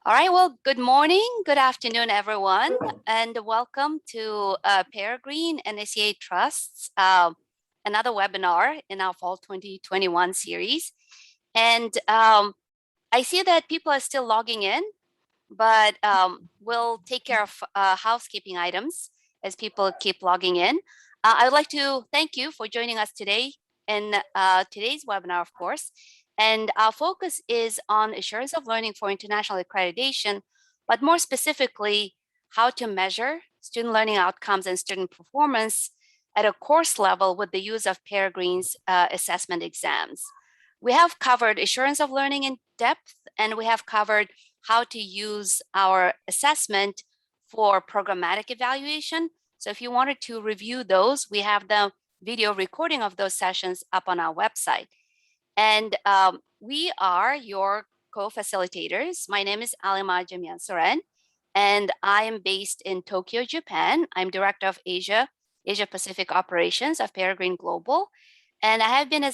All right, well, good morning, good afternoon, everyone, and welcome to Peregrine and ACA Trusts, another webinar in our Fall 2021 series. And I see that people are still logging in, but we'll take care of housekeeping items as people keep logging in. I would like to thank you for joining us today in today's webinar, of course. And our focus is on assurance of learning for international accreditation, but more specifically, how to measure student learning outcomes and student performance at a course level with the use of Peregrine's assessment exams. We have covered assurance of learning in depth, and we have covered how to use our assessment for programmatic evaluation. So if you wanted to review those, we have the video recording of those sessions up on our website. And we are your co-facilitators. My name is Alima Jamian Soren, and I am based in Tokyo, Japan. I'm Director of Asia Pacific Operations of Peregrine Global. And I have been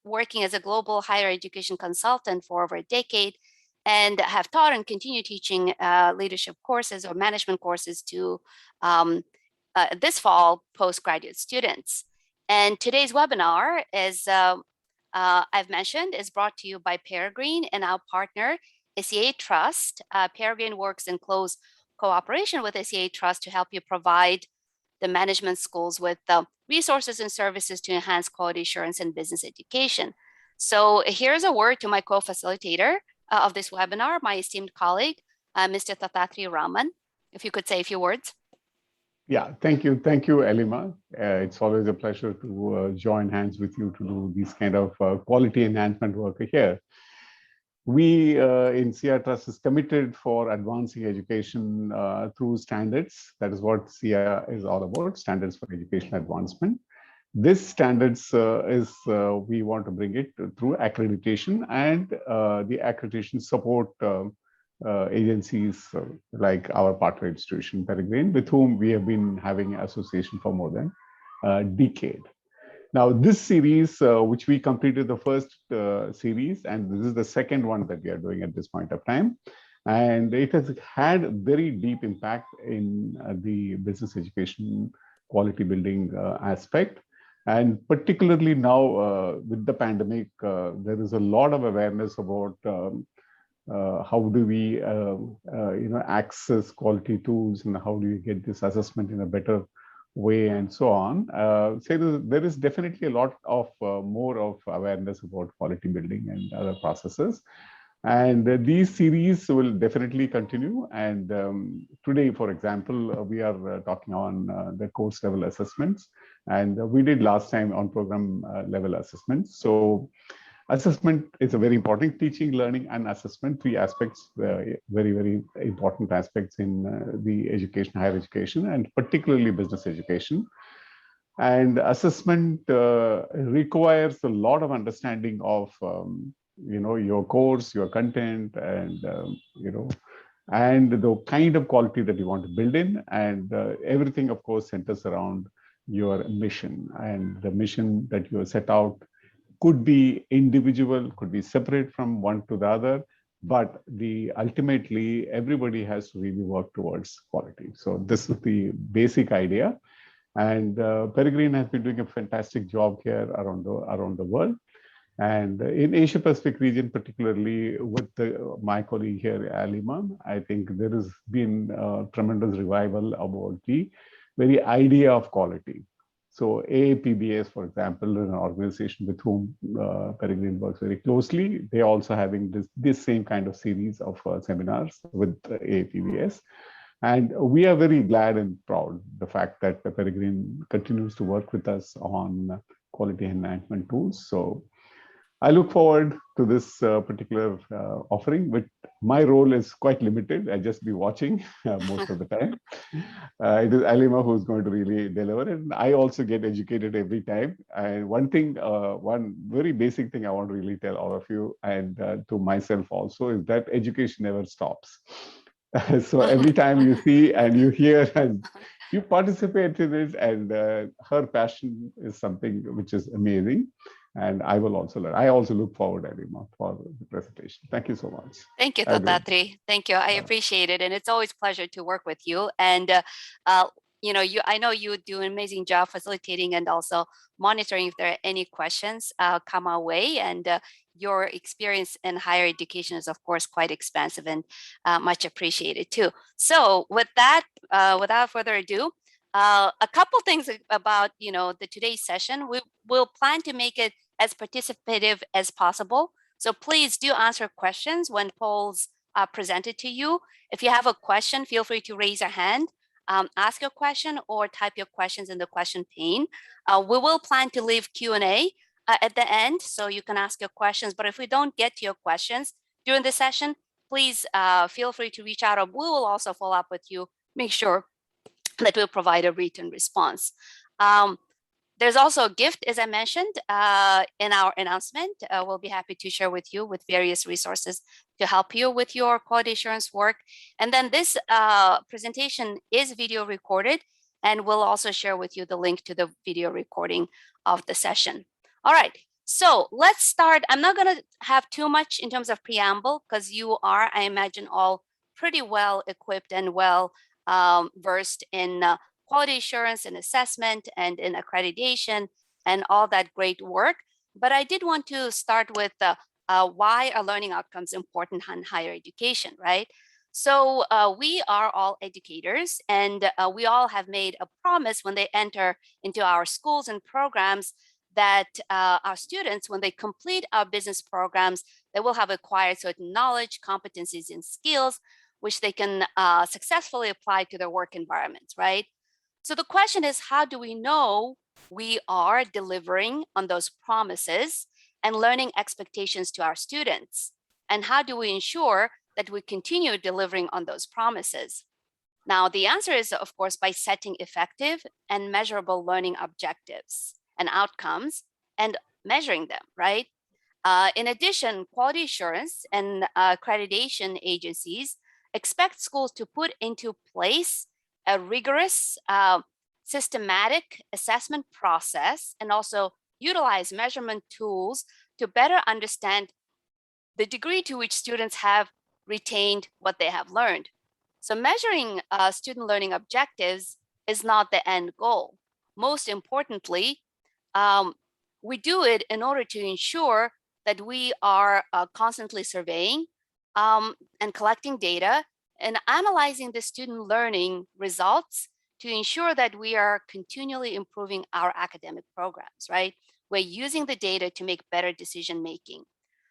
working as a global higher education consultant for over a decade, and have taught and continue teaching leadership courses or management courses to this fall postgraduate students. And today's webinar is I've mentioned, is brought to you by Peregrine and our partner, ACA Trust. Peregrine works in close cooperation with ACA Trust to help you provide the management schools with resources and services to enhance quality assurance and business education. So here's a word to my co-facilitator of this webinar, my esteemed colleague, Mr. Tathatri Raman. If you could say a few words. Yeah, thank you. Thank you, Elima. It's always a pleasure to join hands with you to do this kind of quality enhancement work here. We in CR Trust is committed for advancing education through standards. That is what CR is all about, standards for education advancement. This standards we want to bring it through accreditation and the accreditation support agencies like our partner institution, Peregrine, with whom we have been having association for more than a decade. Now, this series, which we completed the first series, and this is the second one that we are doing at this point of time, and it has had very deep impact in the business education quality building aspect. And particularly now with the pandemic, there is a lot of awareness about how do we access quality tools, and how do you get this assessment in a better way, and so on. So there is definitely a lot of more of awareness about quality building and other processes. And these series will definitely continue. And today, for example, we are talking on the course level assessments. And we did last time on program level assessments. So assessment is a very important, teaching, learning, and assessment, three aspects, very, very important aspects in the education, higher education, and particularly business education. And assessment requires a lot of understanding of your course, your content, and and the kind of quality that you want to build in. And everything, of course, centers around your mission, and the mission that you set out could be individual, could be separate from one to the other, but ultimately everybody has to really work towards quality. So this is the basic idea. And Peregrine has been doing a fantastic job here around the world. And in Asia Pacific region, particularly with my colleague here, Alima, I think there has been a tremendous revival about the very idea of quality. So AAPBS, for example, an organization with whom Peregrine works very closely, they're also having this same kind of series of seminars with AAPBS. And we are very glad and proud the fact that Peregrine continues to work with us on quality enhancement tools. So I look forward to this particular offering, but my role is quite limited. I just be watching most of the time. It is Alima who's going to really deliver, and I also get educated every time. And one thing, one very basic thing I want to really tell all of you, and to myself also, is that education never stops. So every time you see and you hear and you participate in it, and her passion is something which is amazing. And I will also learn. I also look forward, Elima, for the presentation. Thank you so much. Thank you, Have a great Dattatri. Thank you. I appreciate it. And it's always a pleasure to work with you. And, I know you do an amazing job facilitating and also monitoring if there are any questions come our way. And your experience in higher education is, of course, quite expansive and much appreciated too. So with that, without further ado, a couple things about, the today's session. We will plan to make it as participative as possible. So please do answer questions when polls are presented to you. If you have a question, feel free to raise your hand, ask your question, or type your questions in the question pane. We will plan to leave Q&A at the end, so you can ask your questions. But if we don't get to your questions during the session, please feel free to reach out, or we will also follow up with you, make sure that we'll provide a written response. There's also a gift, as I mentioned, in our announcement. We'll be happy to share with you with various resources to help you with your quality assurance work. And then this presentation is video recorded, and we'll also share with you the link to the video recording of the session. All right, so let's start. I'm not going to have too much in terms of preamble, because you are, I imagine, all pretty well equipped and well versed in quality assurance and assessment and in accreditation and all that great work. But I did want to start with why are learning outcomes important in higher education, right? So we are all educators, and we all have made a promise when they enter into our schools and programs that our students, when they complete our business programs, they will have acquired certain knowledge, competencies, and skills, which they can successfully apply to their work environments, right? So the question is, how do we know we are delivering on those promises and learning expectations to our students? And how do we ensure that we continue delivering on those promises? Now, the answer is, of course, by setting effective and measurable learning objectives and outcomes and measuring them, right? In addition, quality assurance and accreditation agencies expect schools to put into place a rigorous, systematic assessment process and also utilize measurement tools to better understand the degree to which students have retained what they have learned. So measuring student learning objectives is not the end goal. Most importantly, we do it in order to ensure that we are constantly surveying and collecting data and analyzing the student learning results to ensure that we are continually improving our academic programs, right? We're using the data to make better decision making.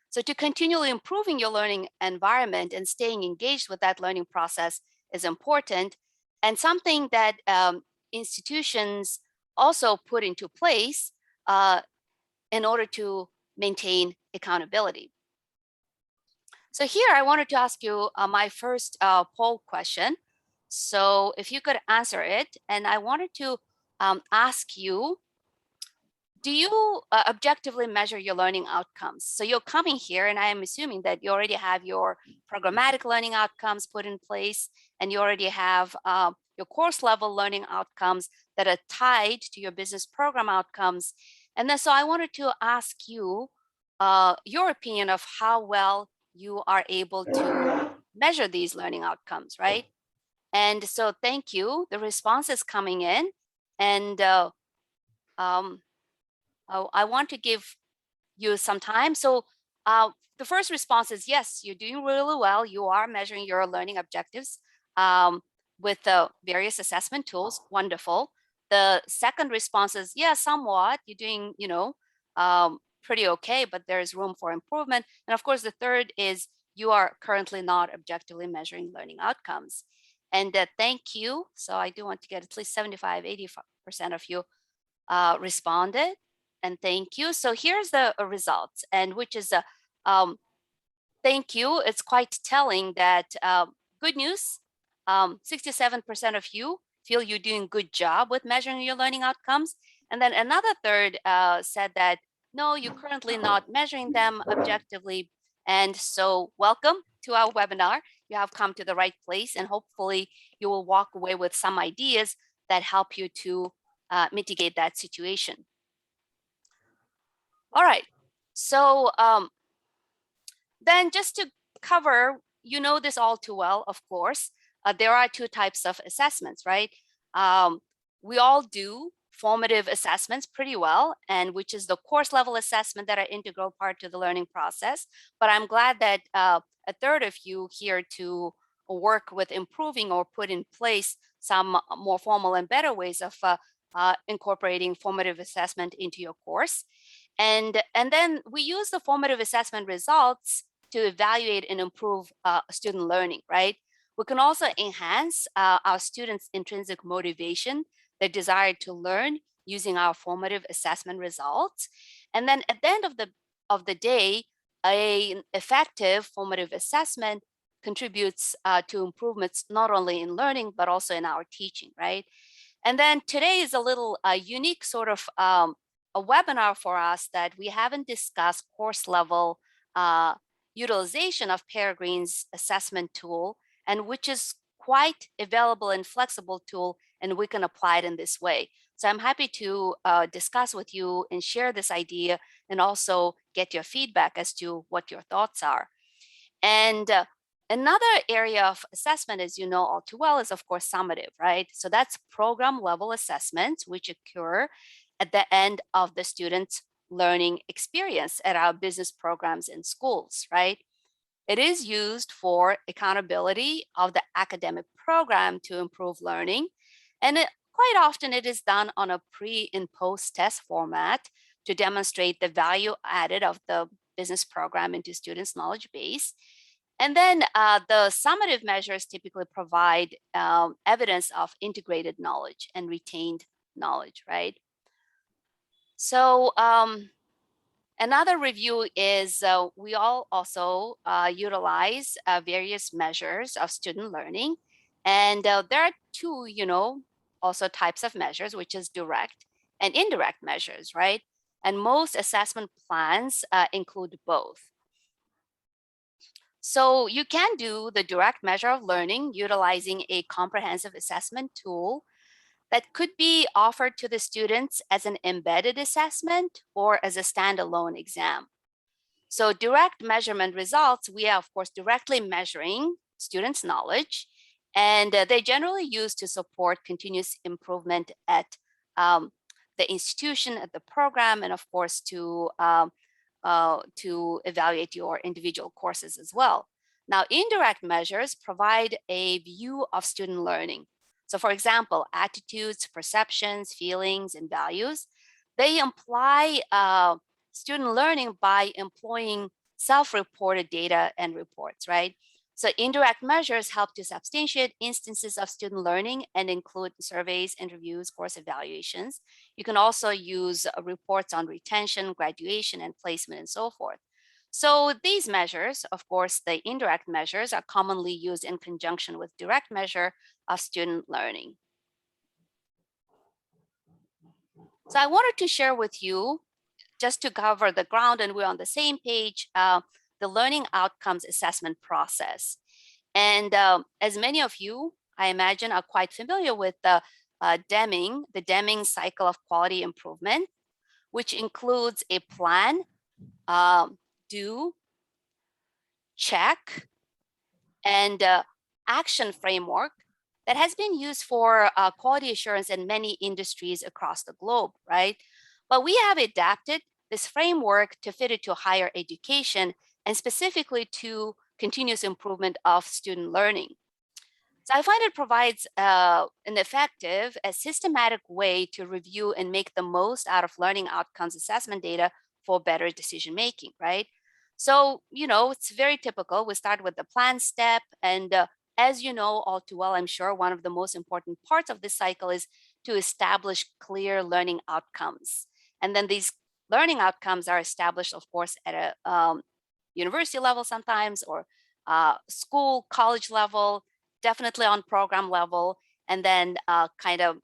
So to continually improving your learning environment and staying engaged with that learning process is important, and something that institutions also put into place in order to maintain accountability. So here I wanted to ask you my first poll question. So if you could answer it, and I wanted to ask you, do you objectively measure your learning outcomes? So you're coming here, and I am assuming that you already have your programmatic learning outcomes put in place, and you already have your course level learning outcomes that are tied to your business program outcomes. And then so I wanted to ask you your opinion of how well you are able to measure these learning outcomes, right? And so thank you. The response is coming in, and I want to give you some time. So the first response is yes, you're doing really well. You are measuring your learning objectives with the various assessment tools. Wonderful. The second response is yeah, somewhat. You're doing, pretty okay, but there is room for improvement. And of course, the third is you are currently not objectively measuring learning outcomes. And thank you. So I do want to get at least 75, 80% of you responded. And thank you. So here's the results, and which is a thank you. It's quite telling that good news. 67% of you feel you're doing good job with measuring your learning outcomes, and then another third said that no, you're currently not measuring them objectively. And so, welcome to our webinar. You have come to the right place, and hopefully, you will walk away with some ideas that help you to mitigate that situation. All right. So then just to cover, you know this all too well, of course, there are two types of assessments, right? We all do formative assessments pretty well, and which is the course level assessment that are integral part to the learning process. But I'm glad that a third of you here to work with improving or put in place some more formal and better ways of incorporating formative assessment into your course. And then we use the formative assessment results to evaluate and improve student learning, right? We can also enhance our students' intrinsic motivation, their desire to learn using our formative assessment results. And then at the end of the day, an effective formative assessment contributes to improvements not only in learning, but also in our teaching, right? And then today is a little unique sort of a webinar for us that we haven't discussed course level utilization of Peregrine's assessment tool, and which is quite available and flexible tool, and we can apply it in this way. So I'm happy to discuss with you and share this idea and also get your feedback as to what your thoughts are. And another area of assessment, as you know all too well, is of course summative, right? So that's program level assessments, which occur at the end of the student's learning experience at our business programs in schools, right? It is used for accountability of the academic program to improve learning. And quite often it is done on a pre and post test format to demonstrate the value added of the business program into students' knowledge base. And then the summative measures typically provide evidence of integrated knowledge and retained knowledge, right? So another review is we all also utilize various measures of student learning. And there are two, also types of measures, which is direct and indirect measures, right? And most assessment plans include both. So you can do the direct measure of learning utilizing a comprehensive assessment tool that could be offered to the students as an embedded assessment or as a standalone exam. So direct measurement results, we are of course directly measuring students' knowledge, and they generally used to support continuous improvement at the institution, at the program, and of course to evaluate your individual courses as well. Now, indirect measures provide a view of student learning. So for example, attitudes, perceptions, feelings, and values, they imply student learning by employing self-reported data and reports, right? So indirect measures help to substantiate instances of student learning and include surveys, interviews, course evaluations. You can also use reports on retention, graduation, and placement, and so forth. So these measures, of course, the indirect measures, are commonly used in conjunction with direct measure of student learning. So I wanted to share with you, just to cover the ground and we're on the same page, the learning outcomes assessment process. And as many of you, I imagine, are quite familiar with the Deming cycle of quality improvement, which includes a plan, do, check, and action framework that has been used for quality assurance in many industries across the globe, right? But we have adapted this framework to fit it to higher education and specifically to continuous improvement of student learning. So I find it provides an effective, a systematic way to review and make the most out of learning outcomes assessment data for better decision making, right? So, it's very typical. We start with the plan step. And as you know all too well, I'm sure one of the most important parts of this cycle is to establish clear learning outcomes. And then these learning outcomes are established, of course, at a university level sometimes, or school, college level, definitely on program level, and then kind of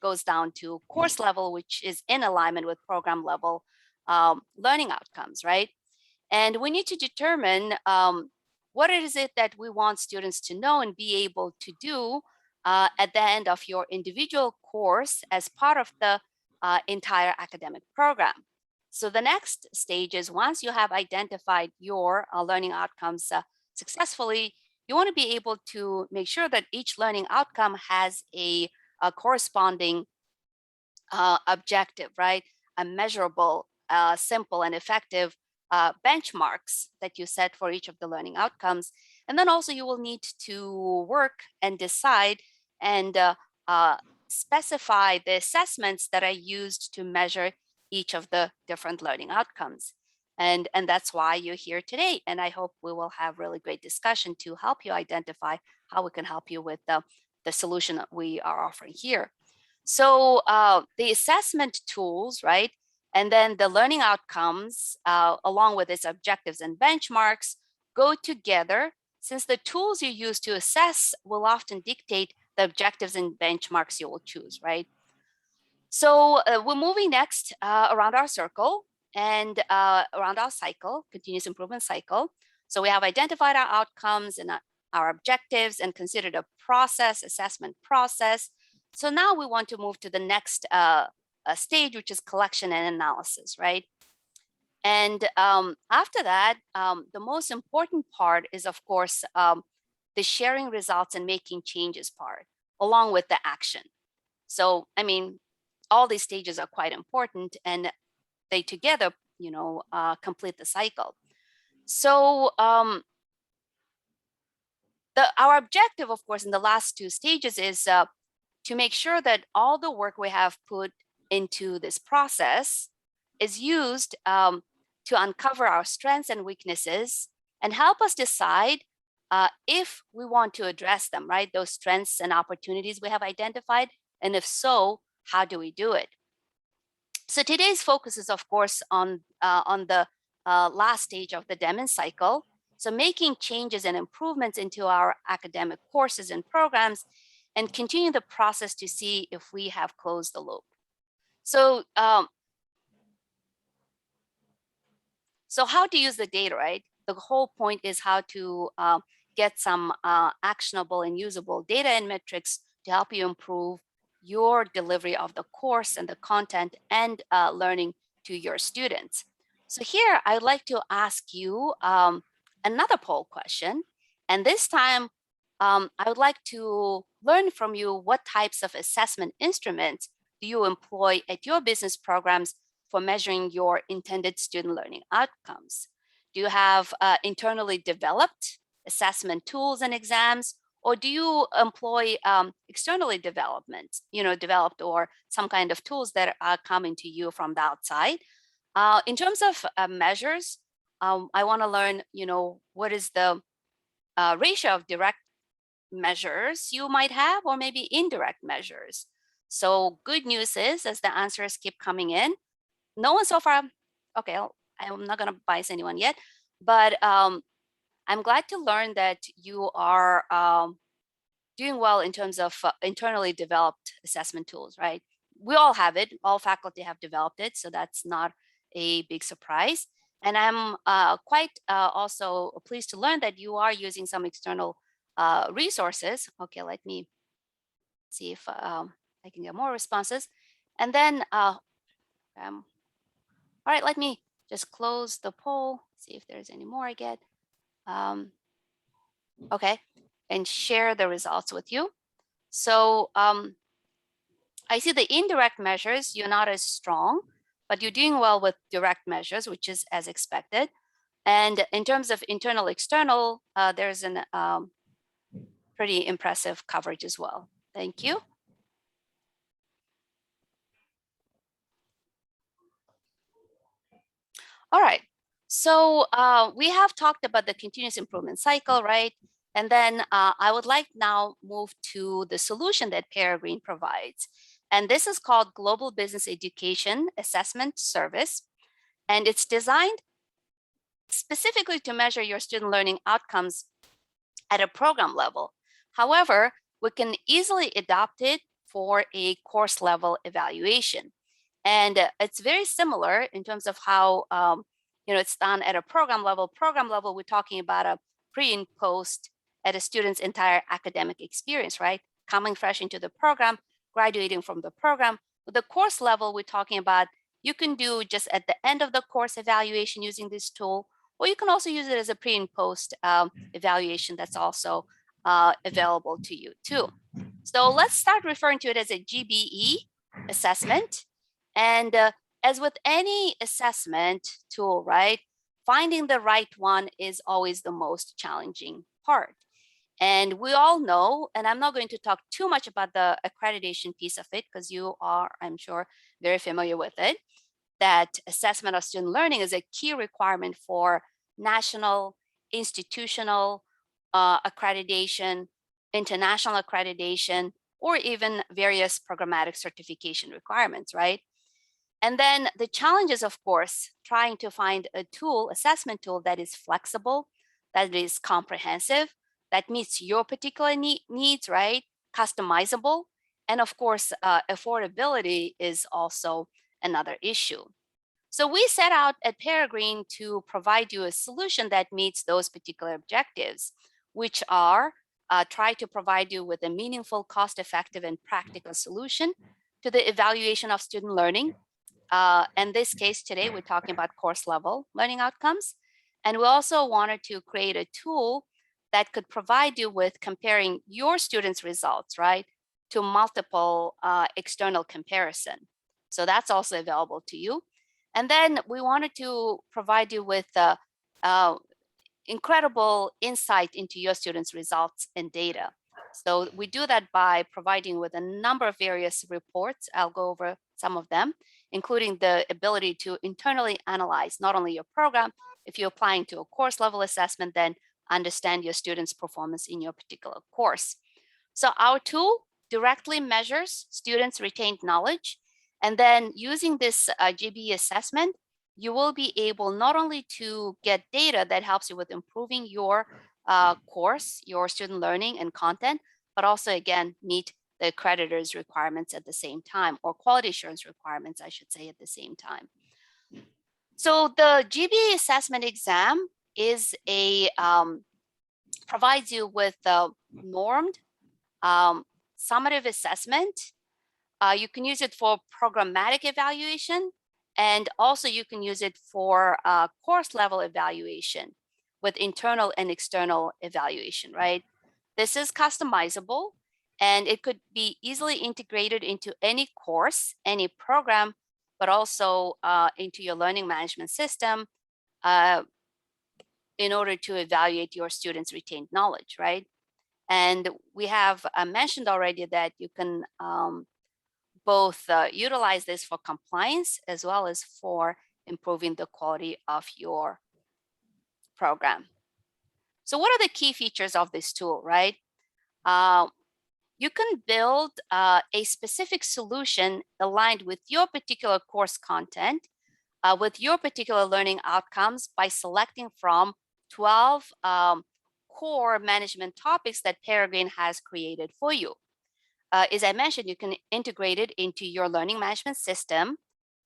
goes down to course level, which is in alignment with program level learning outcomes, right? And we need to determine what is it that we want students to know and be able to do at the end of your individual course as part of the entire academic program. So the next stage is once you have identified your learning outcomes successfully, you want to be able to make sure that each learning outcome has a corresponding objective, right? A measurable, simple, and effective benchmarks that you set for each of the learning outcomes. And then also you will need to work and decide and specify the assessments that are used to measure each of the different learning outcomes. And that's why you're here today. And I hope we will have really great discussion to help you identify how we can help you with the solution that we are offering here. So the assessment tools, right, and then the learning outcomes, along with its objectives and benchmarks, go together, since the tools you use to assess will often dictate the objectives and benchmarks you will choose, right? So we're moving next around our circle and around our cycle, continuous improvement cycle. So we have identified our outcomes and our objectives and considered a process, assessment process. So now we want to move to the next stage, which is collection and analysis, right? And after that, the most important part is, of course, the sharing results and making changes part, along with the action. So, I mean, all these stages are quite important, and they together, complete the cycle. So, our objective, of course, in the last two stages is to make sure that all the work we have put into this process is used to uncover our strengths and weaknesses and help us decide if we want to address them, right? Those strengths and opportunities we have identified. And if so, how do we do it? So today's focus is, of course, on the last stage of the Deming cycle. So making changes and improvements into our academic courses and programs and continue the process to see if we have closed the loop. So, so how to use the data, right? The whole point is how to get some actionable and usable data and metrics to help you improve your delivery of the course and the content and learning to your students. So here, I'd like to ask you another poll question. And this time, I would like to learn from you what types of assessment instruments do you employ at your business programs for measuring your intended student learning outcomes? Do you have internally developed assessment tools and exams, or do you employ externally developed or some kind of tools that are coming to you from the outside? In terms of measures, I want to learn, what is the ratio of direct measures you might have, or maybe indirect measures. So good news is, as the answers keep coming in, no one so far, okay, I'm not going to bias anyone yet, but I'm glad to learn that you are doing well in terms of internally developed assessment tools, right? We all have it, all faculty have developed it, so that's not a big surprise. And I'm quite also pleased to learn that you are using some external resources. Okay, let me see if I can get more responses. And then, all right, let me just close the poll, see if there's any more I get. Okay, and share the results with you. So I see the indirect measures, you're not as strong, but you're doing well with direct measures, which is as expected. And in terms of internal, external, there's an pretty impressive coverage as well. Thank you. All right, so we have talked about the continuous improvement cycle, right? And then I would like now move to the solution that Peregrine provides. And this is called Global Business Education Assessment Service. And it's designed specifically to measure your student learning outcomes at a program level. However, we can easily adopt it for a course level evaluation. And it's very similar in terms of how it's done at a program level. Program level, we're talking about a pre and post at a student's entire academic experience, right? Coming fresh into the program, graduating from the program. With the course level, we're talking about you can do just at the end of the course evaluation using this tool, or you can also use it as a pre and post evaluation that's also available to you too. So let's start referring to it as a GBE assessment. And as with any assessment tool, right, finding the right one is always the most challenging part. And we all know, and I'm not going to talk too much about the accreditation piece of it because you are, I'm sure, very familiar with it, that assessment of student learning is a key requirement for national, institutional accreditation, international accreditation, or even various programmatic certification requirements, right? And then the challenge is, of course, trying to find a tool, assessment tool that is flexible, that is comprehensive, that meets your particular needs, right? Customizable. And of course, affordability is also another issue. So we set out at Peregrine to provide you a solution that meets those particular objectives, which are try to provide you with a meaningful, cost-effective, and practical solution to the evaluation of student learning. In this case today, we're talking about course level learning outcomes. And we also wanted to create a tool that could provide you with comparing your students' results, right, to multiple external comparison. So that's also available to you. And then we wanted to provide you with incredible insight into your students' results and data. So we do that by providing with a number of various reports. I'll go over some of them, including the ability to internally analyze not only your program, if you're applying to a course level assessment, then understand your students' performance in your particular course. So our tool directly measures students' retained knowledge. And then using this GBE assessment, you will be able not only to get data that helps you with improving your course, your student learning and content, but also, again, meet the accreditor's requirements at the same time, or quality assurance requirements, I should say, at the same time. So the GBE assessment exam is provides you with the normed summative assessment. You can use it for programmatic evaluation, and also you can use it for course level evaluation with internal and external evaluation, right? This is customizable, and it could be easily integrated into any course, any program, but also into your learning management system in order to evaluate your students' retained knowledge, right? And we have mentioned already that you can both utilize this for compliance as well as for improving the quality of your program. So what are the key features of this tool, right? You can build a specific solution aligned with your particular course content, with your particular learning outcomes by selecting from 12 core management topics that Peregrine has created for you. As I mentioned, you can integrate it into your learning management system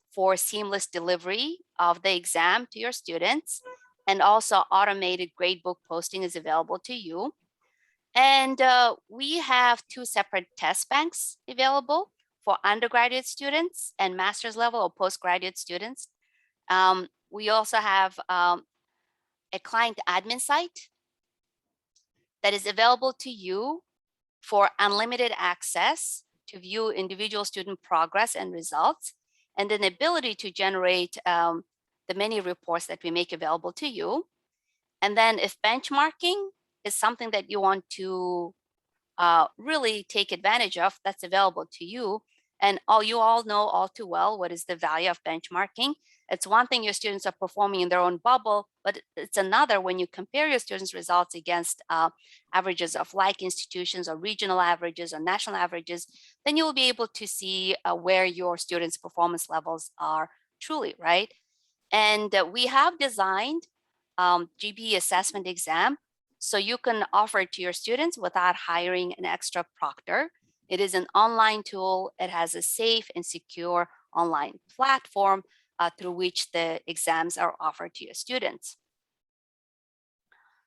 for seamless delivery of the exam to your students, and also automated gradebook posting is available to you. And we have 2 separate test banks available for undergraduate students and master's level or postgraduate students. We also have a client admin site that is available to you for unlimited access to view individual student progress and results, and an ability to generate the many reports that we make available to you. And then if benchmarking is something that you want to really take advantage of, that's available to you. And you all know all too well what is the value of benchmarking. It's one thing your students are performing in their own bubble, but it's another when you compare your students' results against averages of like institutions or regional averages or national averages, then you will be able to see where your students' performance levels are truly, right? And we have designed GBE assessment exam so you can offer it to your students without hiring an extra proctor. It is an online tool. It has a safe and secure online platform through which the exams are offered to your students.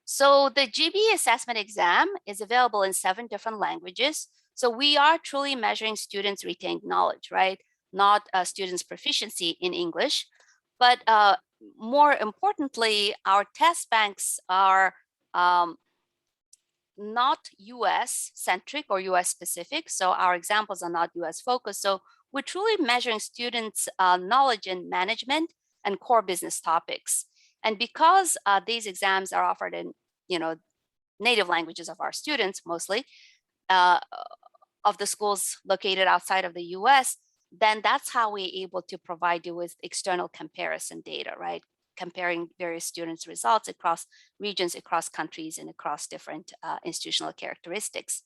So the GBE assessment exam is available in 7 different languages. So we are truly measuring students' retained knowledge, right? not students' proficiency in English. But more importantly, our test banks are not US centric or US specific. So our examples are not US focused. So we're truly measuring students' knowledge in management and core business topics. And because these exams are offered in, native languages of our students mostly, of the schools located outside of the US, then that's how we're able to provide you with external comparison data, right? Comparing various students' results across regions, across countries, and across different institutional characteristics.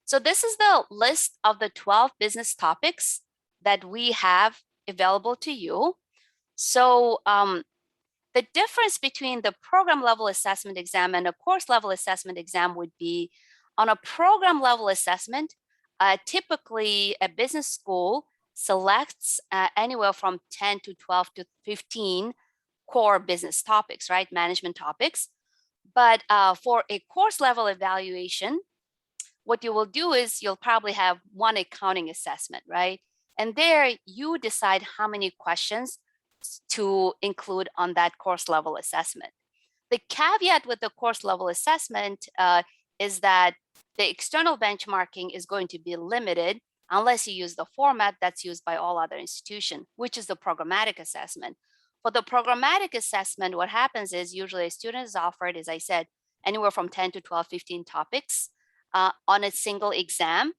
So this is the list of the 12 business topics that we have available to you. So the difference between the program level assessment exam and a course level assessment exam would be on a program level assessment, typically a business school selects anywhere from 10 to 12 to 15 core business topics, right? Management topics. But for a course level evaluation, what you will do is you'll probably have one accounting assessment, right? And there you decide how many questions to include on that course level assessment. The caveat with the course level assessment is that the external benchmarking is going to be limited unless you use the format that's used by all other institutions, which is the programmatic assessment. For the programmatic assessment, what happens is usually a student is offered, as I said, anywhere from 10 to 12, 15 topics on a single exam.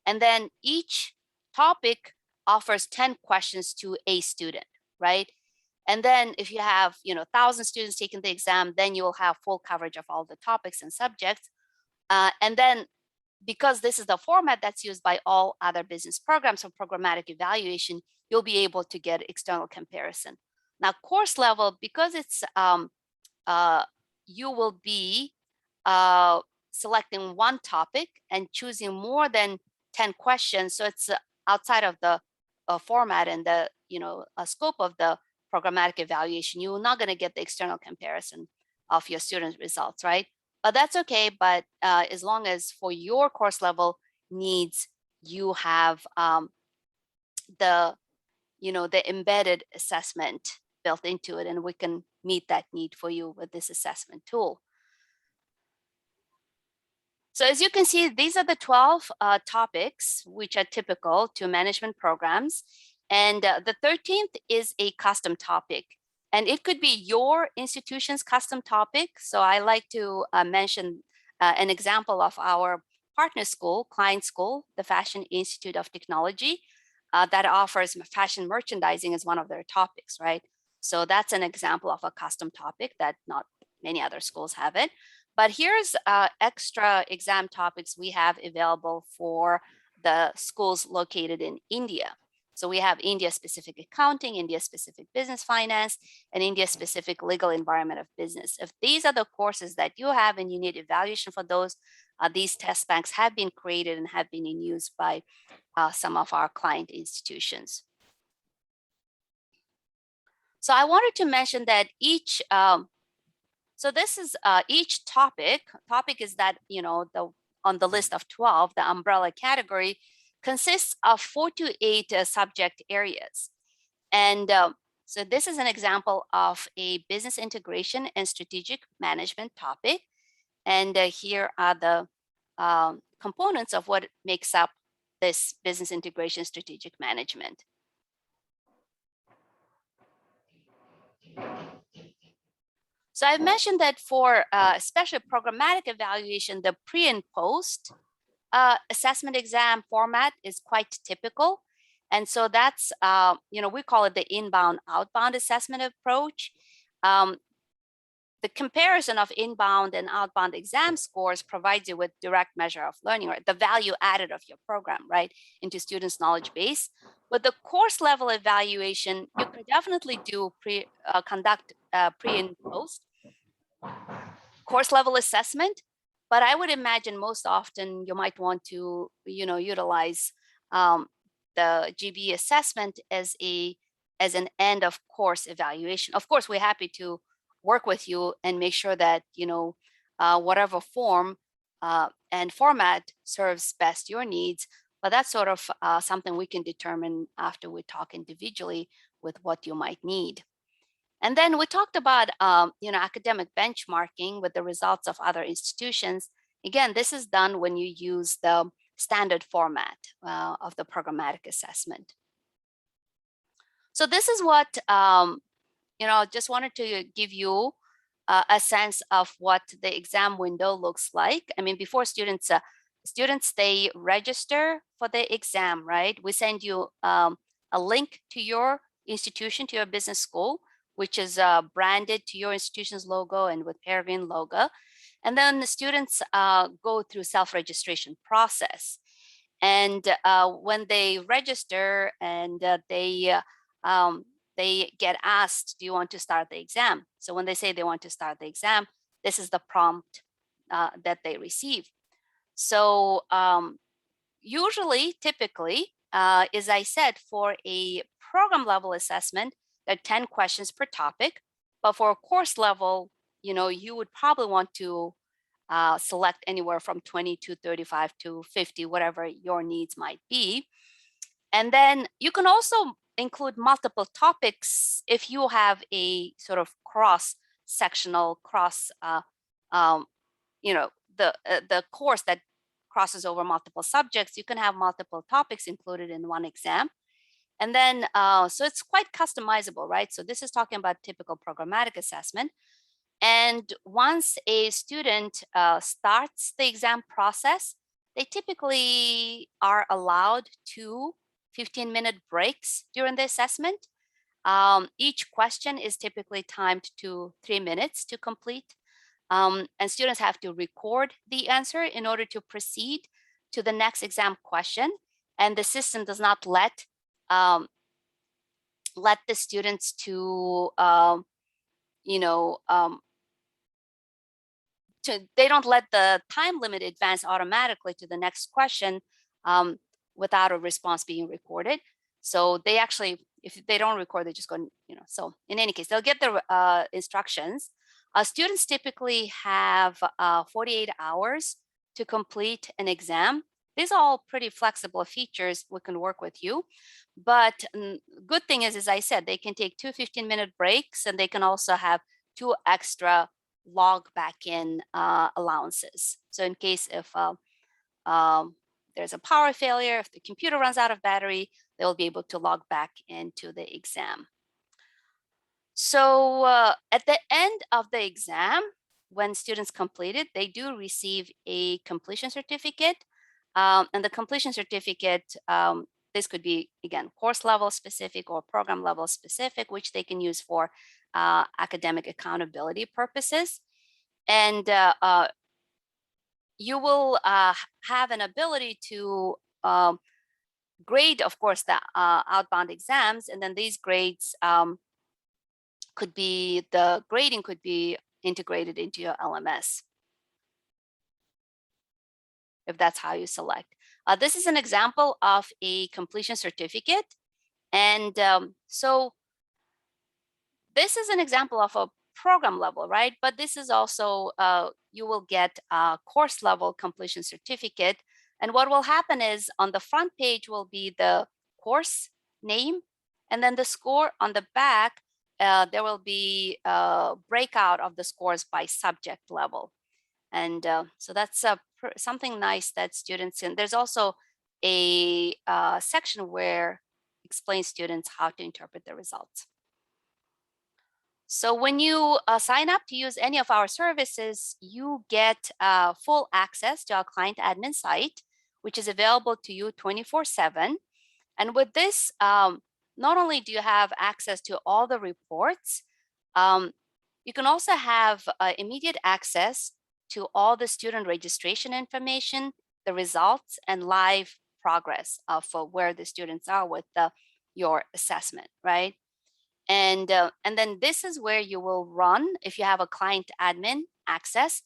And then each topic offers 10 questions to a student, right? And then if you have, 1,000 students taking the exam, then you will have full coverage of all the topics and subjects. And then because this is the format that's used by all other business programs for programmatic evaluation, you'll be able to get external comparison. Now, course level, because it's you will be selecting one topic and choosing more than 10 questions. So it's outside of the format and the scope of the programmatic evaluation. You're not going to get the external comparison of your student results, right? But that's okay. But as long as for your course level needs, you have the embedded assessment built into it, and we can meet that need for you with this assessment tool. So as you can see, these are the 12 topics which are typical to management programs. And the 13th is a custom topic. And it could be your institution's custom topic. So I like to mention an example of our partner school, client school, the Fashion Institute of Technology, that offers fashion merchandising as one of their topics, right? So that's an example of a custom topic that not many other schools have it. But here's extra exam topics we have available for the schools located in India. So we have India-specific accounting, India-specific business finance, and India-specific legal environment of business. If these are the courses that you have and you need evaluation for those, these test banks have been created and have been in use by some of our client institutions. So I wanted to mention that each so this is each topic. Topic is that, on the list of 12, the umbrella category consists of 4 to 8 subject areas. And so this is an example of a business integration and strategic management topic. And here are the components of what makes up this business integration strategic management. So I've mentioned that for especially programmatic evaluation, the pre and post assessment exam format is quite typical. And so that's, we call it the inbound outbound assessment approach. The comparison of inbound and outbound exam scores provides you with direct measure of learning, or the value added of your program, right, into students' knowledge base. With the course level evaluation, you can definitely do conduct pre and post course level assessment, but I would imagine most often you might want to, utilize the GB assessment as an end of course evaluation. Of course, we're happy to work with you and make sure that whatever form and format serves best your needs. But that's sort of something we can determine after we talk individually with what you might need. And then we talked about academic benchmarking with the results of other institutions. Again, this is done when you use the standard format of the programmatic assessment. So this is what just wanted to give you a sense of what the exam window looks like. I mean, before students they register for the exam, right? We send you a link to your institution, to your business school, which is branded to your institution's logo and with Peregrine logo. And then the students go through self-registration process. And when they register and they get asked, do you want to start the exam? So when they say they want to start the exam, this is the prompt that they receive. So usually, typically, as I said, for a program level assessment, there are 10 questions per topic. But for a course level, you would probably want to select anywhere from 20 to 35 to 50, whatever your needs might be. And then you can also include multiple topics if you have a sort of cross-sectional, the course that crosses over multiple subjects. You can have multiple topics included in one exam. And then, so it's quite customizable, right? So this is talking about typical programmatic assessment. And once a student starts the exam process, they typically are allowed 2 15-minute breaks during the assessment. Each question is typically timed to 3 minutes to complete. And students have to record the answer in order to proceed to the next exam question. And the system does not let the students to they don't let the time limit advance automatically to the next question without a response being recorded. So they actually, if they don't record, they just go, so in any case, they'll get the instructions. Students typically have 48 hours to complete an exam. These are all pretty flexible features. We can work with you. But good thing is, as I said, they can take 2 15-minute breaks, and they can also have 2 extra log back in allowances. So in case if there's a power failure, if the computer runs out of battery, they'll be able to log back into the exam. So at the end of the exam, when students complete it, they do receive a completion certificate. And the completion certificate, this could be, again, course level specific or program level specific, which they can use for academic accountability purposes. And you will have an ability to grade, of course, the outbound exams. And then these grades the grading could be integrated into your LMS, if that's how you select. This is an example of a completion certificate. And so this is an example of a program level, right? But this is also, you will get a course level completion certificate. And what will happen is on the front page will be the course name, and then the score on the back, there will be a breakout of the scores by subject level. And so that's something nice that students can. There's also a section where explains students how to interpret the results. So when you sign up to use any of our services, you get full access to our client admin site, which is available to you 24/7. And with this, not only do you have access to all the reports, you can also have immediate access to all the student registration information, the results, and live progress of where the students are with your assessment, right? And then this is where you will run, if you have a client admin access,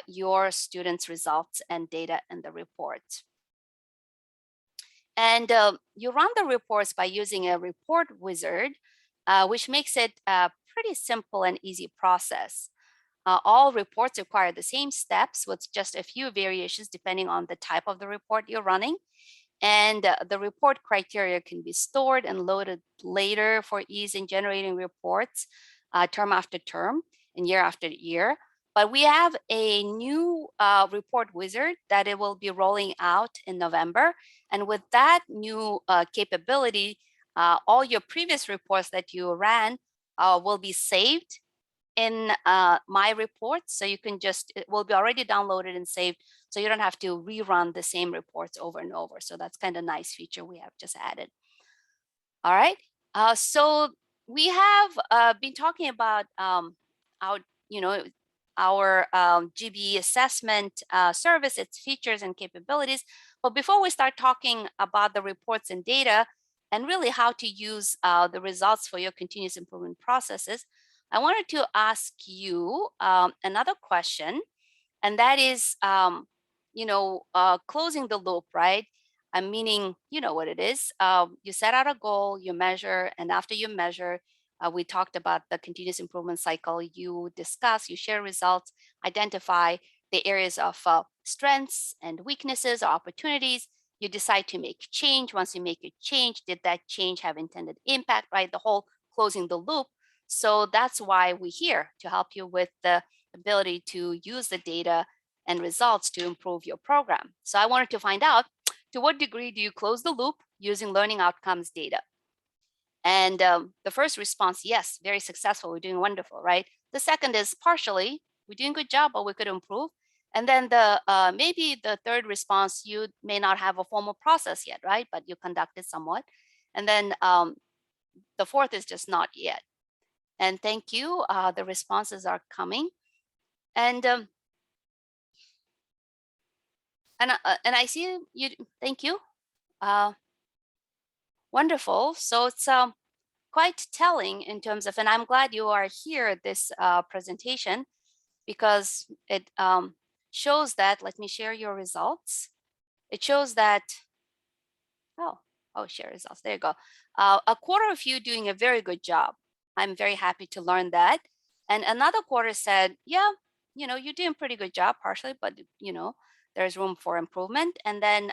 your students' results and data in the reports. And you run the reports by using a report wizard, which makes it a pretty simple and easy process. All reports require the same steps with just a few variations depending on the type of the report you're running. And the report criteria can be stored and loaded later for ease in generating reports term after term and year after year. But we have a new report wizard that it will be rolling out in November. And with that new capability, all your previous reports that you ran will be saved in my reports. So you can just, it will be already downloaded and saved. So you don't have to rerun the same reports over and over. So that's kind of nice feature we have just added. All right. So we have been talking about our, our GB assessment service, its features and capabilities. But before we start talking about the reports and data and really how to use the results for your continuous improvement processes, I wanted to ask you another question, and that is, closing the loop, right? I'm meaning, you know what it is. You set out a goal, you measure, and after you measure, we talked about the continuous improvement cycle. You discuss, you share results, identify the areas of strengths and weaknesses or opportunities. You decide to make change. Once you make a change, did that change have intended impact, right? The whole closing the loop. So that's why we're here, to help you with the ability to use the data and results to improve your program. So I wanted to find out, to what degree do you close the loop using learning outcomes data? And the first response, yes, very successful, we're doing wonderful, right? The second is partially, we're doing a good job, but we could improve. And then the maybe the third response, you may not have a formal process yet, right? But you conducted somewhat. And then the fourth is just not yet. And thank you, the responses are coming. And I see you. Thank you. Wonderful. So it's quite telling in terms of, and I'm glad you are here at this presentation, because it shows that. Let me share your results. It shows that. Share results. There you go. A quarter of you doing a very good job. I'm very happy to learn that. And another quarter said, yeah, you're doing a pretty good job, partially, but there's room for improvement. And then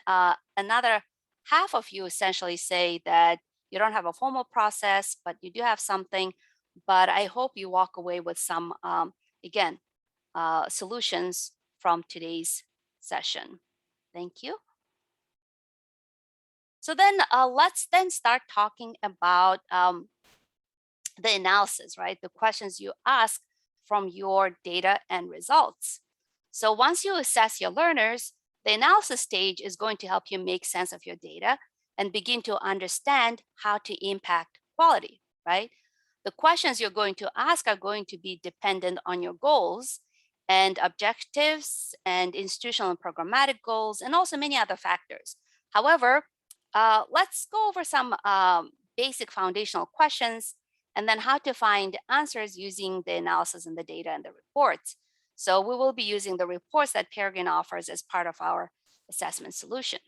another half of you essentially say that you don't have a formal process, but you do have something. But I hope you walk away with some, again, solutions from today's session. Thank you. So then let's then start talking about the analysis, right? The questions you ask from your data and results. So once you assess your learners, the analysis stage is going to help you make sense of your data and begin to understand how to impact quality, right? The questions you're going to ask are going to be dependent on your goals and objectives and institutional and programmatic goals, and also many other factors. However, let's go over some basic foundational questions and then how to find answers using the analysis and the data and the reports. So we will be using the reports that Peregrine offers as part of our assessment solution.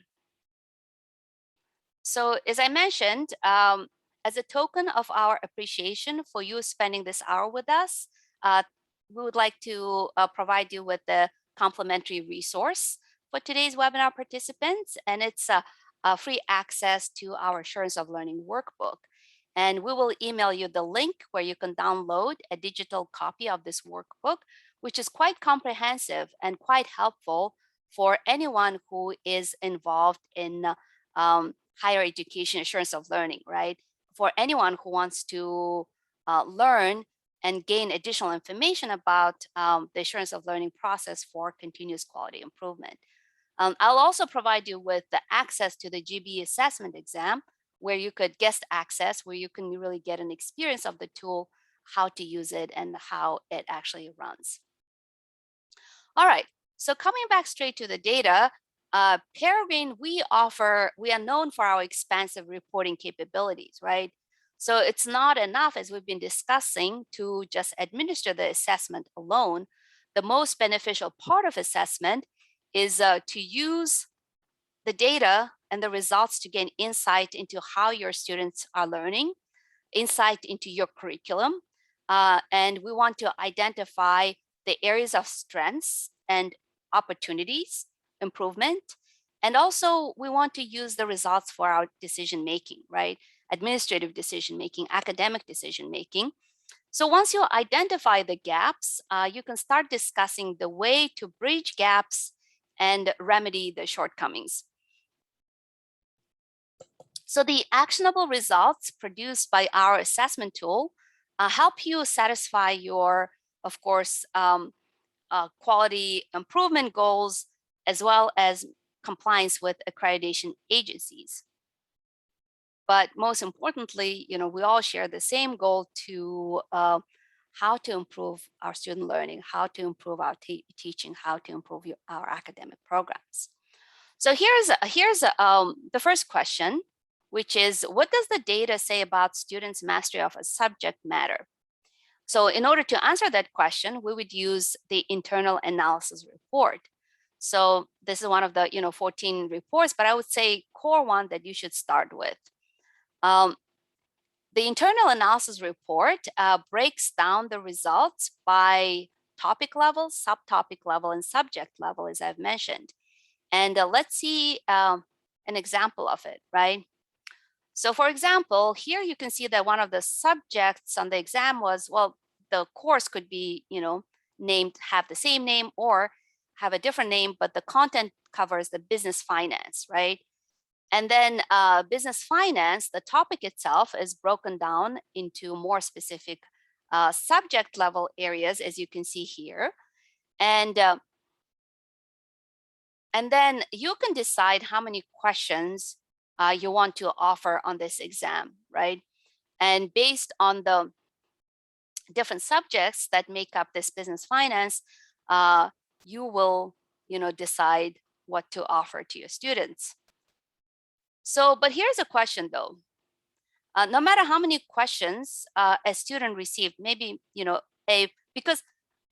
So as I mentioned, as a token of our appreciation for you spending this hour with us, we would like to provide you with the complimentary resource for today's webinar participants, and it's free access to our Assurance of Learning workbook. And we will email you the link where you can download a digital copy of this workbook, which is quite comprehensive and quite helpful for anyone who is involved in higher education assurance of learning, right? For anyone who wants to learn and gain additional information about the assurance of learning process for continuous quality improvement. I'll also provide you with the access to the GB assessment exam, where you could guest access, where you can really get an experience of the tool, how to use it, and how it actually runs. All right, so coming back straight to the data, Peregrine, we are known for our expansive reporting capabilities, right? So it's not enough, as we've been discussing, to just administer the assessment alone. The most beneficial part of assessment is to use the data and the results to gain insight into how your students are learning, insight into your curriculum, and we want to identify the areas of strengths and opportunities, improvement, And also, we want to use the results for our decision making, right? Administrative decision making, academic decision making. So once you identify the gaps, you can start discussing the way to bridge gaps and remedy the shortcomings. So the actionable results produced by our assessment tool help you satisfy your, of course, quality improvement goals, as well as compliance with accreditation agencies. But most importantly, we all share the same goal to how to improve our student learning, how to improve our teaching, how to improve our academic programs. So here's the first question, which is, what does the data say about students' mastery of a subject matter? So in order to answer that question, we would use the internal analysis report. So this is one of the 14 reports, but I would say core one that you should start with. The internal analysis report breaks down the results by topic level, subtopic level, and subject level, as I've mentioned. And let's see an example of it, right? So for example, here you can see that one of the subjects on the exam was, well, the course could be, named, have the same name or have a different name, but the content covers the business finance, right? And then business finance, the topic itself is broken down into more specific subject level areas, as you can see here. And then you can decide how many questions you want to offer on this exam, right? And based on the different subjects that make up this business finance, you will, decide what to offer to your students. So, but here's a question though. No matter how many questions a student received, maybe, because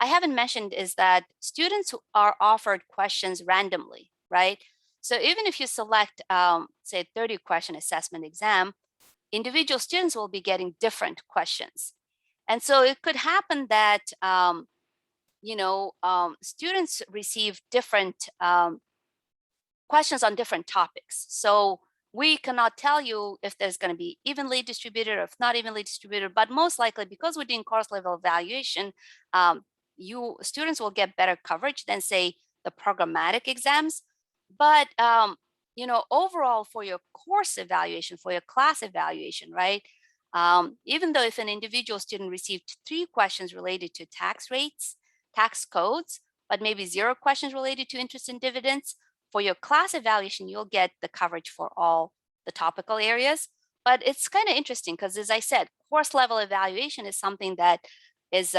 I haven't mentioned is that students are offered questions randomly, right? So even if you select, say, 30 question assessment exam, individual students will be getting different questions. And so it could happen that, students receive different questions on different topics. So we cannot tell you if there's going to be evenly distributed or if not evenly distributed, but most likely because we're doing course level evaluation, students will get better coverage than, say, the programmatic exams. But overall, for your course evaluation, for your class evaluation, right? Even though if an individual student received 3 questions related to tax rates, tax codes, but maybe 0 questions related to interest and dividends, for your class evaluation, you'll get the coverage for all the topical areas. But it's kind of interesting because, as I said, course level evaluation is something that is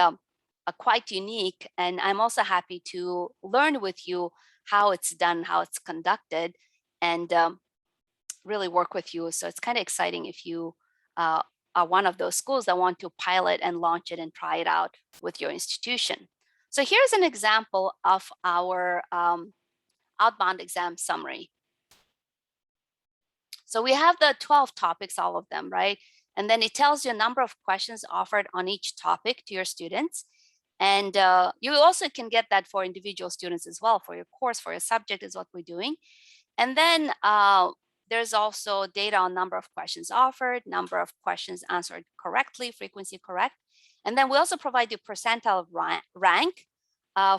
quite unique. And I'm also happy to learn with you how it's done, how it's conducted, and really work with you. So it's kind of exciting if you are one of those schools that want to pilot and launch it and try it out with your institution. So here's an example of our Outbound exam summary. So we have the 12 topics, all of them, right? And then it tells you a number of questions offered on each topic to your students. And you also can get that for individual students as well, for your course, for your subject is what we're doing. And then there's also data on number of questions offered, number of questions answered correctly, frequency correct. And then we also provide you percentile rank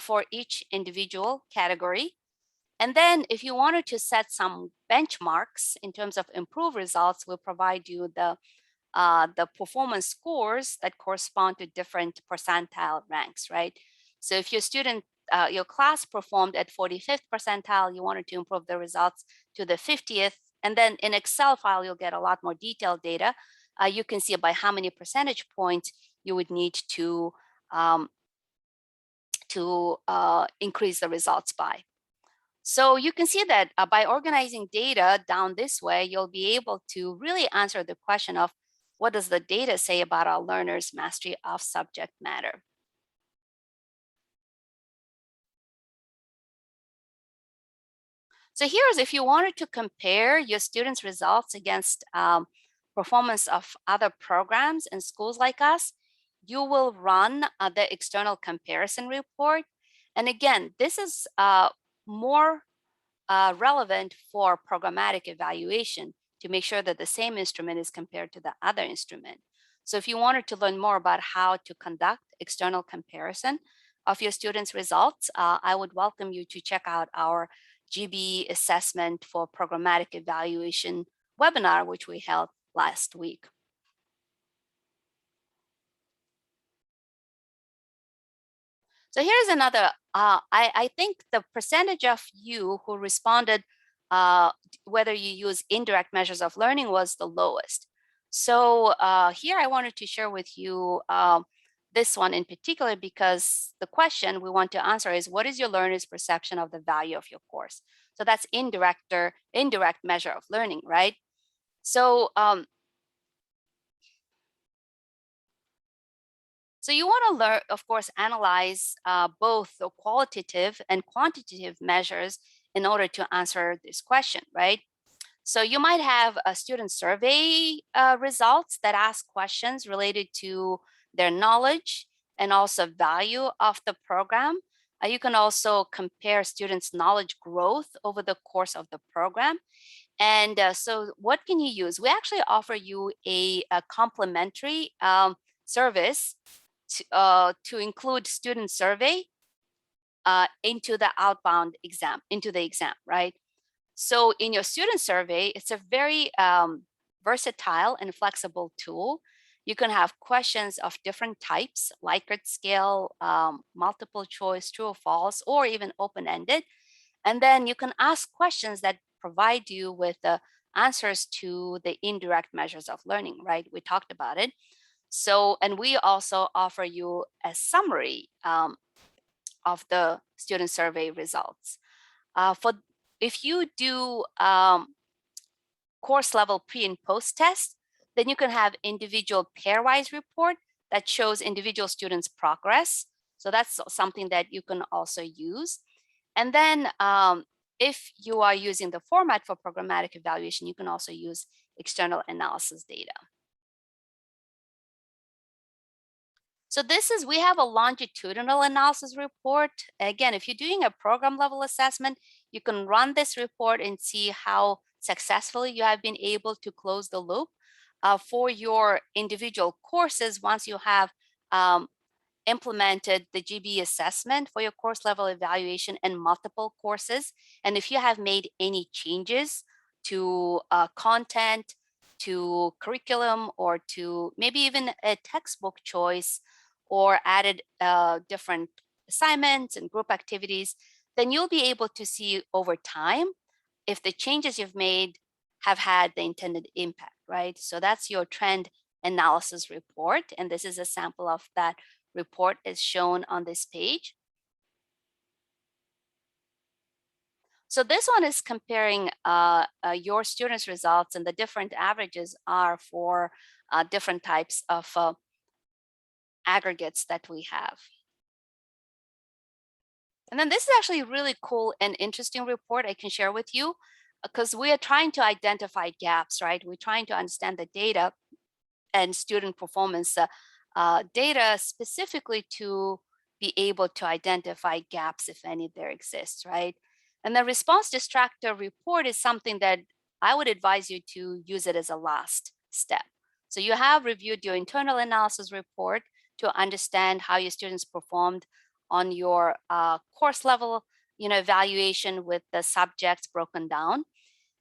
for each individual category. And then if you wanted to set some benchmarks in terms of improved results, we'll provide you the performance scores that correspond to different percentile ranks, right? So if your student, your class performed at 45th percentile, you wanted to improve the results to the 50th. And then in Excel file, you'll get a lot more detailed data. You can see by how many percentage points you would need to increase the results by. So you can see that by organizing data down this way, you'll be able to really answer the question of what does the data say about our learners' mastery of subject matter. So here's if you wanted to compare your students' results against performance of other programs in schools like us, you will run the external comparison report. And again, this is more relevant for programmatic evaluation to make sure that the same instrument is compared to the other instrument. So if you wanted to learn more about how to conduct external comparison of your students' results, I would welcome you to check out our GB assessment for programmatic evaluation webinar, which we held last week. So here's another, I think the percentage of you who responded, whether you use indirect measures of learning, was the lowest. So here I wanted to share with you this one in particular, because the question we want to answer is, what is your learner's perception of the value of your course? So that's indirect measure of learning, right? So So you want to learn, of course, analyze both the qualitative and quantitative measures in order to answer this question, right? So you might have a student survey results that ask questions related to their knowledge and also value of the program. You can also compare students' knowledge growth over the course of the program. And so what can you use? We actually offer you a complimentary service to include student survey into the outbound exam, right? So in your student survey, it's a very versatile and flexible tool. You can have questions of different types, Likert scale, multiple choice, true or false, or even open-ended. And then you can ask questions that provide you with the answers to the indirect measures of learning, right? We talked about it. So, and we also offer you a summary of the student survey results. If you do course level pre and post test, then you can have individual pairwise report that shows individual students' progress. So that's something that you can also use. And then if you are using the format for programmatic evaluation, you can also use external analysis data. So we have a longitudinal analysis report. Again, if you're doing a program level assessment, you can run this report and see how successfully you have been able to close the loop. For your individual courses, once you have implemented the GB assessment for your course level evaluation and multiple courses, and if you have made any changes to content, to curriculum, or to maybe even a textbook choice, or added different assignments and group activities, then you'll be able to see over time if the changes you've made have had the intended impact, right? So that's your trend analysis report. And this is a sample of that report is shown on this page. So this one is comparing your students' results, and the different averages are for different types of aggregates that we have. And then this is actually a really cool and interesting report I can share with you, because we are trying to identify gaps, right? We're trying to understand the data and student performance data specifically to be able to identify gaps, if any there exists, right? And the response distractor report is something that I would advise you to use it as a last step. So you have reviewed your internal analysis report to understand how your students performed on your course level, evaluation with the subjects broken down.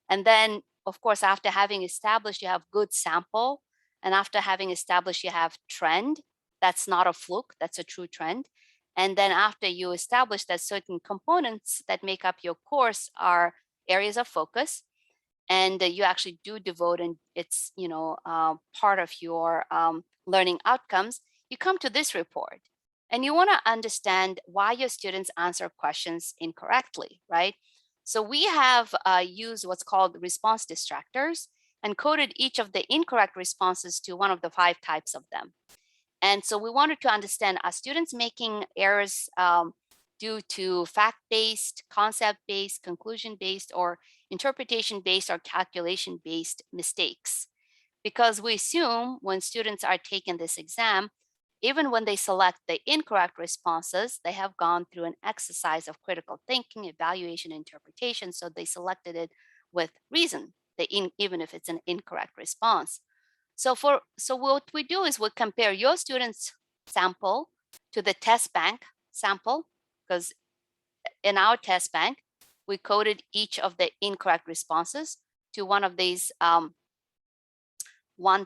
And then, of course, after having established you have good sample, and after having established you have trend, that's not a fluke, that's a true trend. And then after you establish that certain components that make up your course are areas of focus, and you actually do devote, and it's part of your learning outcomes, you come to this report. And you want to understand why your students answer questions incorrectly, right? So we have used what's called response distractors and coded each of the incorrect responses to one of the 5 types of them. And so we wanted to understand, are students making errors due to fact-based, concept-based, conclusion-based, or interpretation-based, or calculation-based mistakes? Because we assume when students are taking this exam, even when they select the incorrect responses, they have gone through an exercise of critical thinking, evaluation, interpretation. So they selected it with reason, even if it's an incorrect response. So what we do is we compare your student's sample to the test bank sample, because in our test bank, we coded each of the incorrect responses to one of these one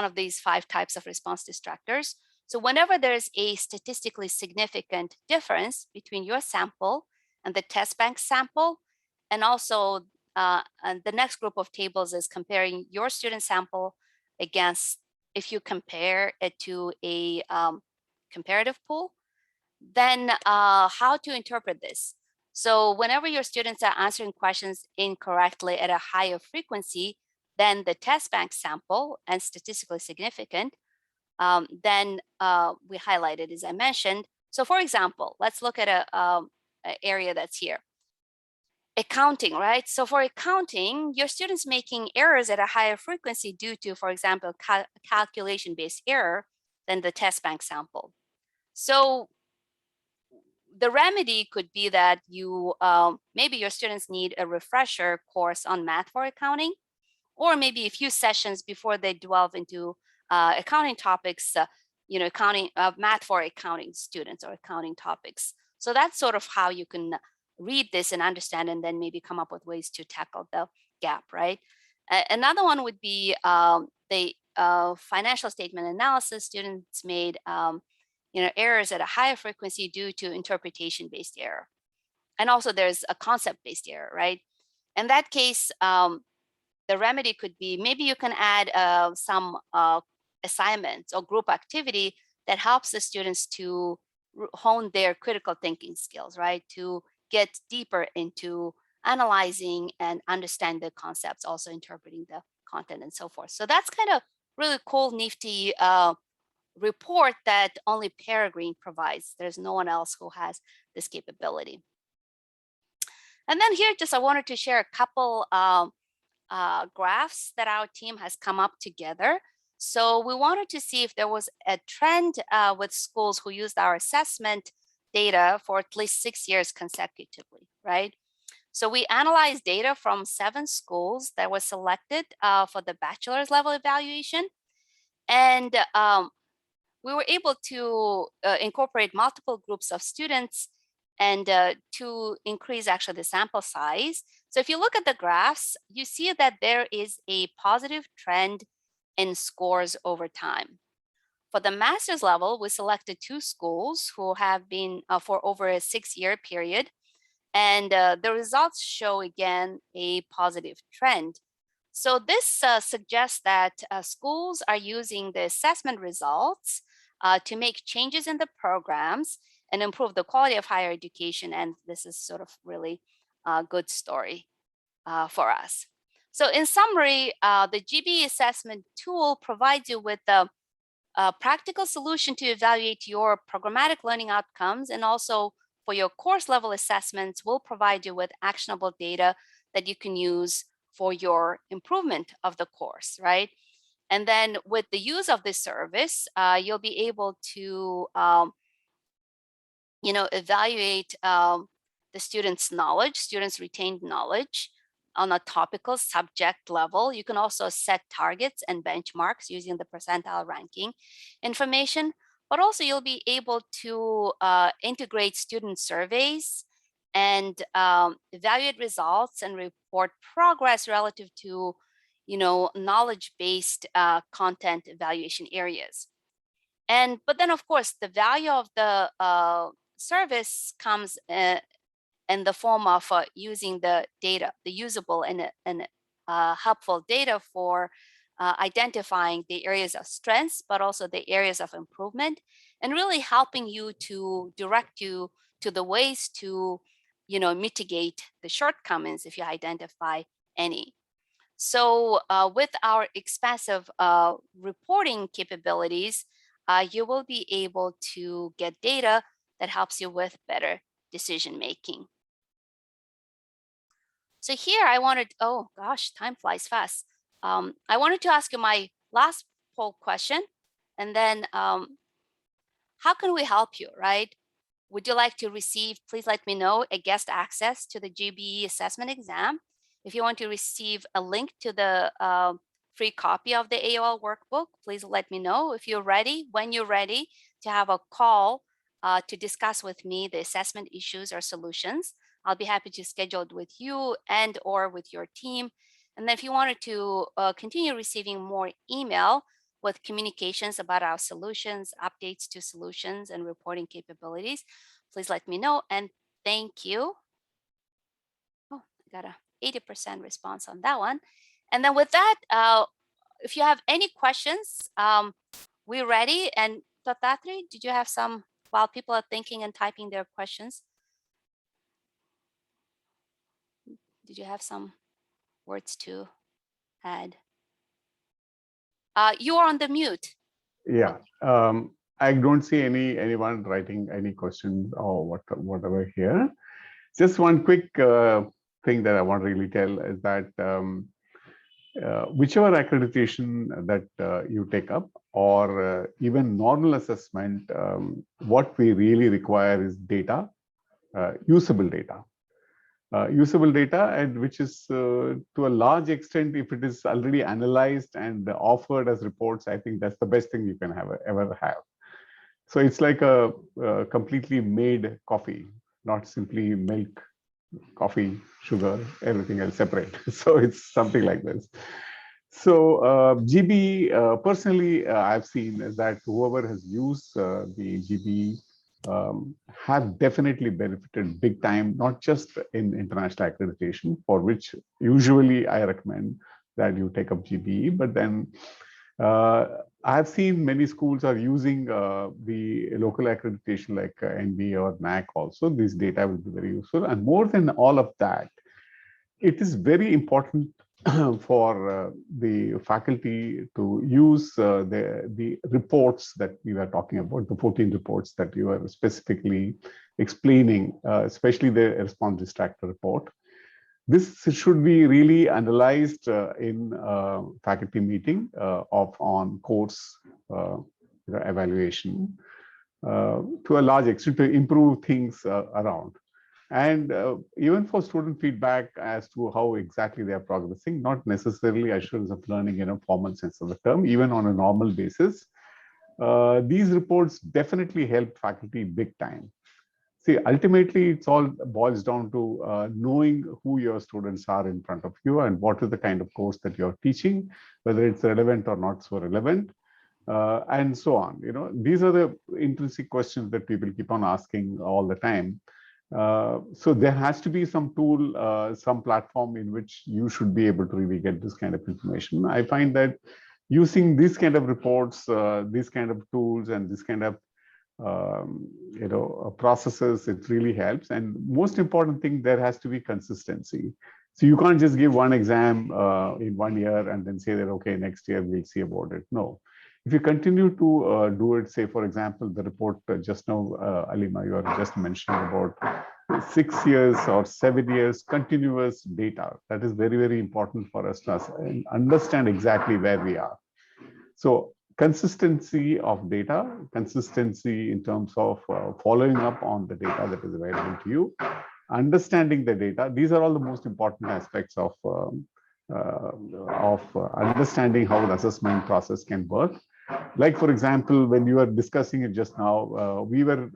of these 5 types of response distractors. So whenever there's a statistically significant difference between your sample and the test bank sample, and also and the next group of tables is comparing your student sample against, if you compare it to a comparative pool, then how to interpret this. So whenever your students are answering questions incorrectly at a higher frequency than the test bank sample and statistically significant, then we highlighted, as I mentioned. So for example, let's look at a area that's here. Accounting, right? So for accounting, your students making errors at a higher frequency due to, for example, calculation-based error than the test bank sample. So the remedy could be that you maybe your students need a refresher course on math for accounting, or maybe a few sessions before they delve into accounting topics, accounting math for accounting students or accounting topics. So that's sort of how you can read this and understand, and then maybe come up with ways to tackle the gap, right? Another one would be the financial statement analysis. Students made errors at a higher frequency due to interpretation-based error. And also there's a concept-based error, right? In that case, the remedy could be maybe you can add some assignments or group activity that helps the students to hone their critical thinking skills, right? To get deeper into analyzing and understand the concepts, also interpreting the content and so forth. So that's kind of really cool, nifty report that only Peregrine provides. There's no one else who has this capability. And then here, just I wanted to share a couple graphs that our team has come up together. So we wanted to see if there was a trend with schools who used our assessment data for at least 6 years consecutively, right? So we analyzed data from 7 schools that were selected for the bachelor's level evaluation. And we were able to incorporate multiple groups of students and to increase actually the sample size. So if you look at the graphs, you see that there is a positive trend in scores over time. For the master's level, we selected 2 schools who have been for over a 6-year period. And the results show again a positive trend. So this suggests that schools are using the assessment results to make changes in the programs and improve the quality of higher education. And this is sort of really a good story for us. So in summary, the GB assessment tool provides you with a practical solution to evaluate your programmatic learning outcomes, and also for your course level assessments will provide you with actionable data that you can use for your improvement of the course, right? And then with the use of this service, you'll be able to, evaluate the students' knowledge, students' retained knowledge on a topical subject level. You can also set targets and benchmarks using the percentile ranking information, but also you'll be able to integrate student surveys and evaluate results and report progress relative to knowledge-based content evaluation areas. But then of course the value of the service comes in the form of using the data, the usable and helpful data for identifying the areas of strengths, but also the areas of improvement, and really helping you to direct you to the ways to mitigate the shortcomings if you identify any. So with our expansive reporting capabilities, you will be able to get data that helps you with better decision making. So here I wanted, oh gosh, time flies fast. I wanted to ask you my last poll question, and then how can we help you, right? Would you like to receive, please let me know, a guest access to the GBE assessment exam? If you want to receive a link to the free copy of the AOL workbook, please let me know. If you're ready, when you're ready to have a call to discuss with me the assessment issues or solutions, I'll be happy to schedule it with you and or with your team. And then if you wanted to continue receiving more email with communications about our solutions, updates to solutions, and reporting capabilities, please let me know. And thank you. Oh, I got a 80% response on that one. And then with that, if you have any questions, we're ready. And Tathatri, did you have some, while people are thinking and typing their questions, did you have some words to add? You are on the mute. Yeah. I don't see anyone writing any questions or whatever here. Just one quick thing that I want to really tell is that whichever accreditation that you take up, or even normal assessment, what we really require is data, usable data. Usable data, and which is to a large extent, if it is already analyzed and offered as reports, I think that's the best thing you can ever have. So it's like a completely made coffee, not simply milk, coffee, sugar, everything else separate. So it's something like this. So GB, personally, I've seen is that whoever has used the GB have definitely benefited big time, not just in international accreditation, for which usually I recommend that you take up GBE, but then I've seen many schools are using the local accreditation like NB or NAC also. This data will be very useful. And more than all of that, it is very important for the faculty to use the reports that we were talking about, the 14 reports that you are specifically explaining, especially the response distractor report. This should be really analyzed in faculty meeting on course evaluation to a large extent to improve things around. And even for student feedback as to how exactly they are progressing, not necessarily assurance of learning in a formal sense of the term, even on a normal basis. These reports definitely help faculty big time. See, ultimately, it's all boils down to knowing who your students are in front of you and what is the kind of course that you're teaching, whether it's relevant or not so relevant, and so on. These are the intrinsic questions that people keep on asking all the time. So there has to be some tool, some platform in which you should be able to really get this kind of information. I find that using these kind of reports, these kind of tools, and this kind of processes, it really helps. And most important thing, there has to be consistency. So you can't just give one exam in 1 year and then say that, okay, next year we'll see about it. No. If you continue to do it, say, for example, the report just now, Alima, you are just mentioning about 6 years or 7 years continuous data. That is very, very important for us to understand exactly where we are. So consistency of data, consistency in terms of following up on the data that is available to you, understanding the data. These are all the most important aspects of understanding how the assessment process can work. Like, for example, when you were discussing it just now, we were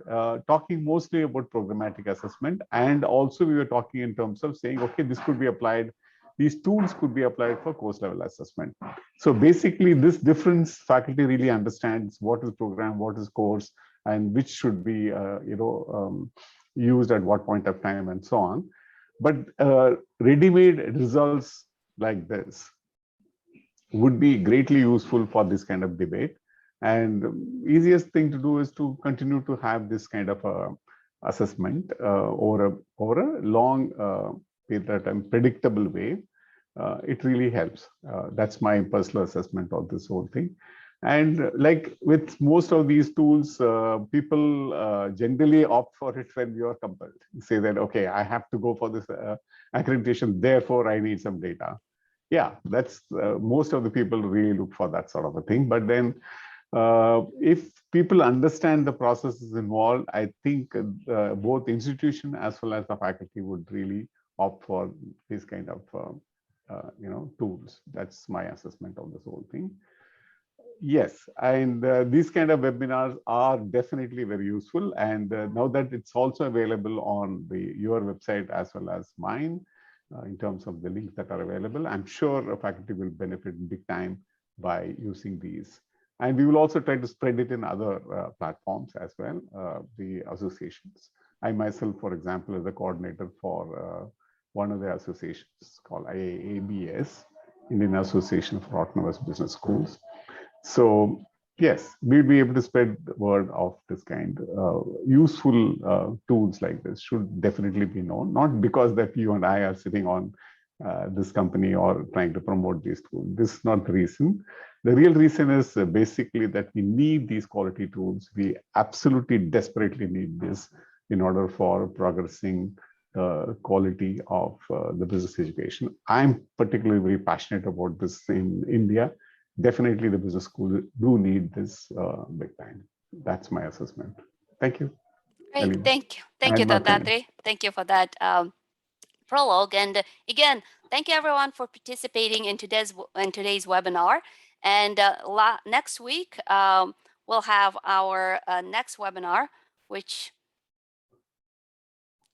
talking mostly about programmatic assessment, and also we were talking in terms of saying, okay, this could be applied, these tools could be applied for course level assessment. So basically, this difference, faculty really understands what is program, what is course, and which should be used at what point of time, and so on. But ready-made results like this would be greatly useful for this kind of debate. And easiest thing to do is to continue to have this kind of assessment over a long period of time, predictable way. It really helps. That's my personal assessment of this whole thing. And like with most of these tools, people generally opt for it when you are compelled. Say that, okay, I have to go for this accreditation, therefore I need some data. Yeah, that's most of the people really look for that sort of a thing. But then If people understand the processes involved, I think both institution as well as the faculty would really opt for this kind of tools. That's my assessment of this whole thing. Yes, and these kind of webinars are definitely very useful. And now that it's also available on your website as well as mine, in terms of the links that are available, I'm sure faculty will benefit big time by using these. And we will also try to spread it in other platforms as well, the associations. I myself, for example, is a coordinator for one of the associations called IABS, Indian Association for Autonomous Business Schools. So yes, we'll be able to spread the word of this kind. Useful tools like this should definitely be known, not because that you and I are sitting on this company or trying to promote these tools. This is not the reason. The real reason is basically that we need these quality tools. We absolutely desperately need this in order for progressing the quality of the business education. I'm particularly very passionate about this in India. Definitely the business schools do need this big time. That's my assessment. Thank you. Great, Alina. thank you, And Martina. Dattatri. Thank you for that prologue. And again, thank you everyone for participating in today's webinar. And next week, we'll have our next webinar, which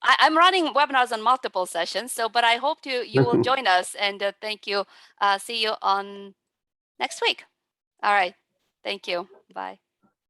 I'm running webinars on multiple sessions. So, but I hope you will join us. And thank you. See you on next week. All right. Thank you. Bye.